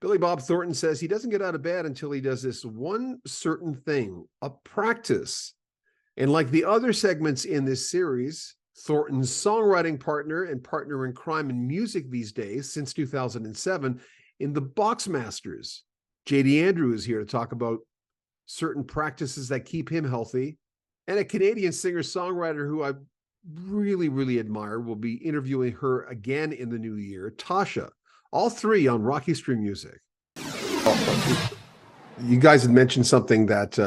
Billy Bob Thornton says he doesn't get out of bed until he does this one certain thing, a practice. And like the other segments in this series, Thornton's songwriting partner and partner in crime in music these days, since 2007, in the Boxmasters. JD Andrew is here to talk about certain practices that keep him healthy. And a Canadian singer-songwriter who I really, really admire. We'll be interviewing her again in the new year, Tasha. All three on Rocky Stream Music. You guys had mentioned something that,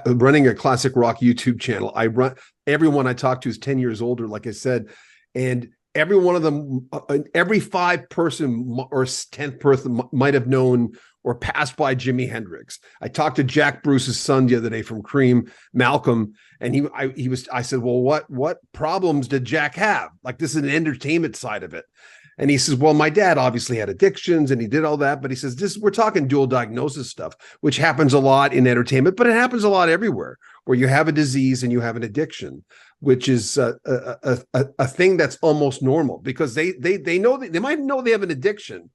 running a classic rock YouTube channel, everyone I talk to is 10 years older, like I said, and every one of them, every 5 person or 10th person might have known or passed by Jimi Hendrix. I talked to Jack Bruce's son the other day from Cream, Malcolm, and I said, well, what problems did Jack have? Like, this is an entertainment side of it. And he says, well, my dad obviously had addictions and he did all that, but he says, we're talking dual diagnosis stuff, which happens a lot in entertainment, but it happens a lot everywhere where you have a disease and you have an addiction, which is a thing that's almost normal because they know they might know they have an addiction,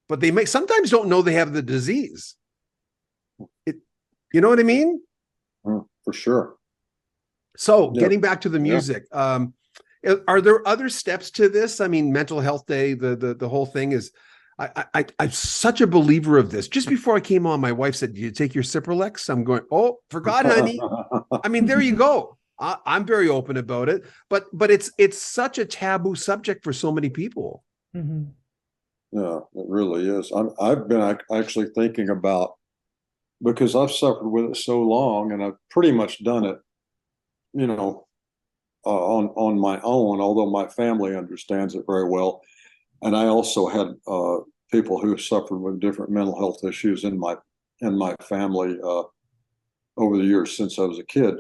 but they sometimes don't know they have the disease. You know what I mean? For sure. So getting back to the music, are there other steps to this? I mean, Mental Health Day, the whole thing is, I'm such a believer of this. Just before I came on, my wife said, "Do you take your Cipralex?" I'm going, "Oh, forgot, honey." I mean, there you go. I'm very open about it, but it's such a taboo subject for so many people. Mm-hmm. Yeah, it really is. I've been actually thinking about, because I've suffered with it so long, and I've pretty much done it, on my own, although my family understands it very well. And I also had people who suffered with different mental health issues in my family over the years since I was a kid.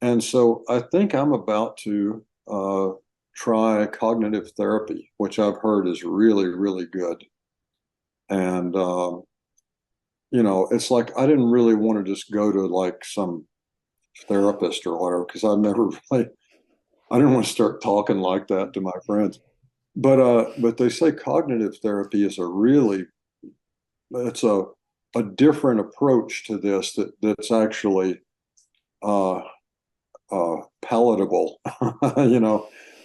And so I think I'm about to try cognitive therapy, which I've heard is really, really good. And, it's like I didn't really want to just go to like some therapist or whatever, because I didn't want to start talking like that to my friends. But they say cognitive therapy is it's a different approach to this that's actually palatable,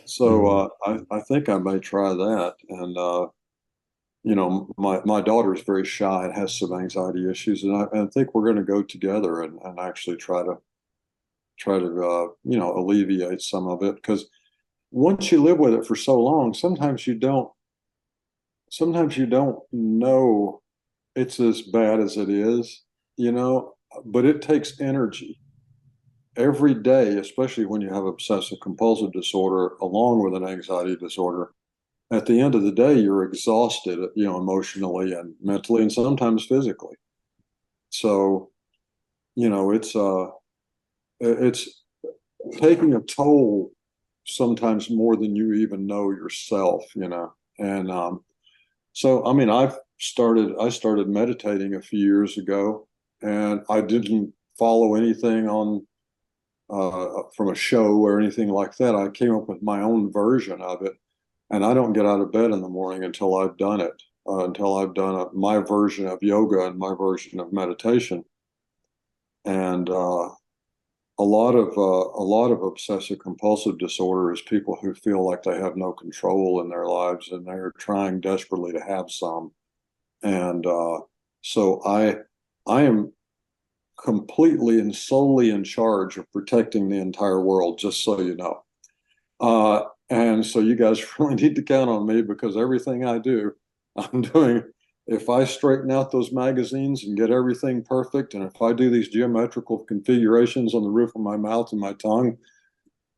So I think I may try that. And my daughter is very shy and has some anxiety issues, and I think we're going to go together and actually try to alleviate some of it, because once you live with it for so long, sometimes you don't know it's as bad as it is, but it takes energy every day, especially when you have obsessive compulsive disorder along with an anxiety disorder. At the end of the day, you're exhausted, emotionally and mentally, and sometimes physically. So, it's taking a toll sometimes more than you even know yourself, And so, I mean, I started meditating a few years ago, and I didn't follow anything on from a show or anything like that. I came up with my own version of it, and I don't get out of bed in the morning until I've done it, until I've done my version of yoga and my version of meditation. And a lot of obsessive compulsive disorder is people who feel like they have no control in their lives, and they're trying desperately to have some. And so I am completely and solely in charge of protecting the entire world, just so you know. And so you guys really need to count on me, because everything I do, I'm doing. If I straighten out those magazines and get everything perfect, and if I do these geometrical configurations on the roof of my mouth and my tongue,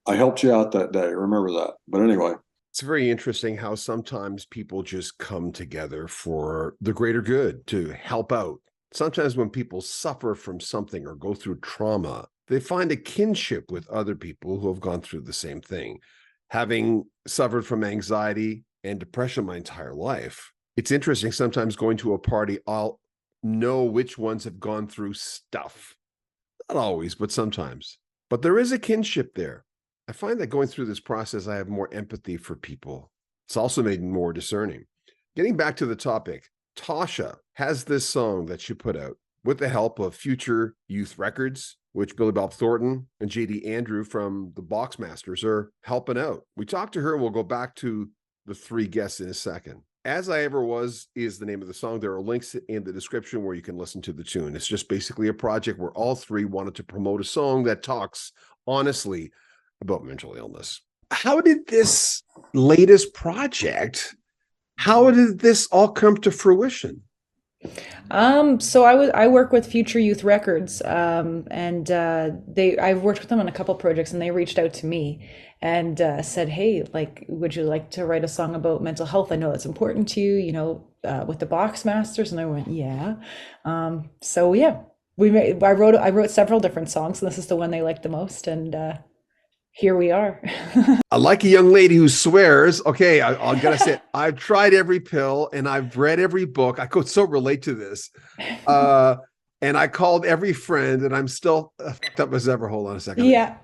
I helped you out that day. Remember that. But anyway. It's very interesting how sometimes people just come together for the greater good to help out. Sometimes when people suffer from something or go through trauma, they find a kinship with other people who have gone through the same thing. Having suffered from anxiety and depression my entire life, it's interesting sometimes going to a party, I'll know which ones have gone through stuff. Not always, but sometimes. But there is a kinship there. I find that going through this process, I have more empathy for people. It's also made me more discerning. Getting back to the topic, Tasha has this song that she put out with the help of Future Youth Records, which Billy Bob Thornton and JD Andrew from the Boxmasters are helping out. We talked to her, and we'll go back to the three guests in a second. As I Ever Was is the name of the song. There are links in the description where you can listen to the tune. It's just basically a project where all three wanted to promote a song that talks honestly about mental illness. How did this latest project, how did this all come to fruition? So I work with Future Youth Records, and I've worked with them on a couple projects, and they reached out to me and said, "Hey, like, would you like to write a song about mental health? I know that's important to you, with the Boxmasters." And I went, "Yeah." So yeah, I wrote several different songs, and this is the one they liked the most, and here we are. I like a young lady who swears. Okay, I gotta say, I've tried every pill and I've read every book. I could so relate to this. And I called every friend, and I'm still fucked up as ever. Hold on a second. Yeah.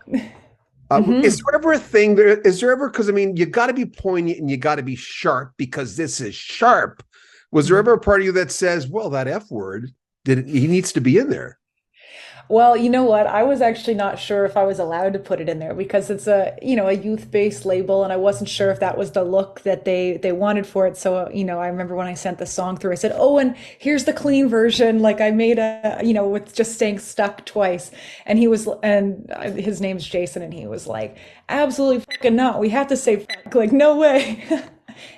Is there ever a thing there? Is there ever, because I mean, you got to be poignant and you got to be sharp because this is sharp. Was there ever a part of you that says, well, that F word, he needs to be in there? Well, you know what? I was actually not sure if I was allowed to put it in there because it's a youth-based label, and I wasn't sure if that was the look that they wanted for it. So, I remember when I sent the song through, I said, "Oh, and here's the clean version." Like I made with just saying stuck twice. And his name's Jason, and he was like, "Absolutely fucking not. We have to say fuck. Like, no way."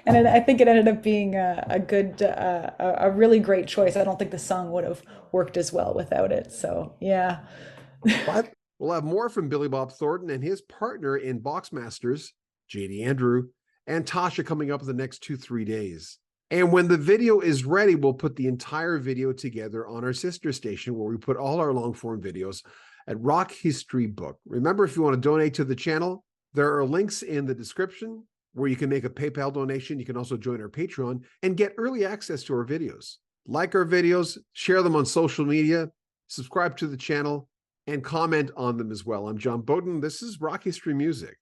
And I think it ended up being a really great choice. I don't think the song would have worked as well without it. So yeah. But we'll have more from Billy Bob Thornton and his partner in Boxmasters, JD Andrew, and Tasha coming up in the next 2-3 days. And when the video is ready, we'll put the entire video together on our sister station where we put all our long form videos at Rock History Book. Remember, if you want to donate to the channel, there are links in the description where you can make a PayPal donation. You can also join our Patreon and get early access to our videos. Like our videos, share them on social media, subscribe to the channel, and comment on them as well. I'm John Bowden. This is Rock History Music.